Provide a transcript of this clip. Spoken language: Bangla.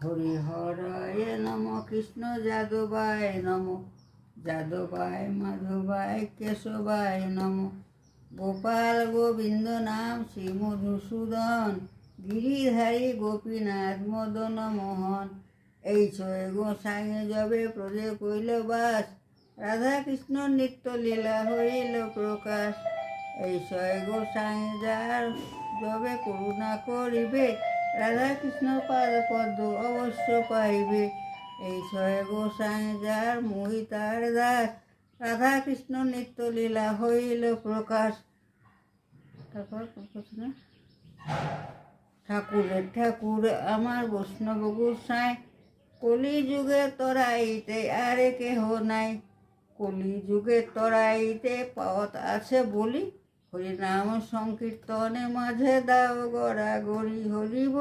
হরিহরায় নম, কৃষ্ণ যাদবায় নম, যাদবায় মাধবায় কেশবায় নম, গোপাল গোবিন্দ নাম শ্রী মধুসূদন, গিরিধারী গোপীনাথ মদন মোহন। এই ছয় গোসাই যবে প্রজে কইল বাস, রাধা কৃষ্ণ নিত্য লীলা হইল প্রকাশ। এই ছয় গোসাই যার যবে করুণা করিবে, রাধা কৃষ্ণ পাদ পদ্ম অবশ্য পাইবে। এই ছয় গোসাই যার মুই তার দাস, রাধা কৃষ্ণ নিত্য লীলা হইল প্রকাশ। তারপর না, ঠাকুরের ঠাকুর আমার বৈষ্ণব গোসাই, কলি যুগে তরাইতে আরে কেহ নাই। কলি যুগে তরাইতে পথ আছে বলি, হরিনাম সংকীর্তনে মাঝে দাও গড়াগড়ি। হরিব।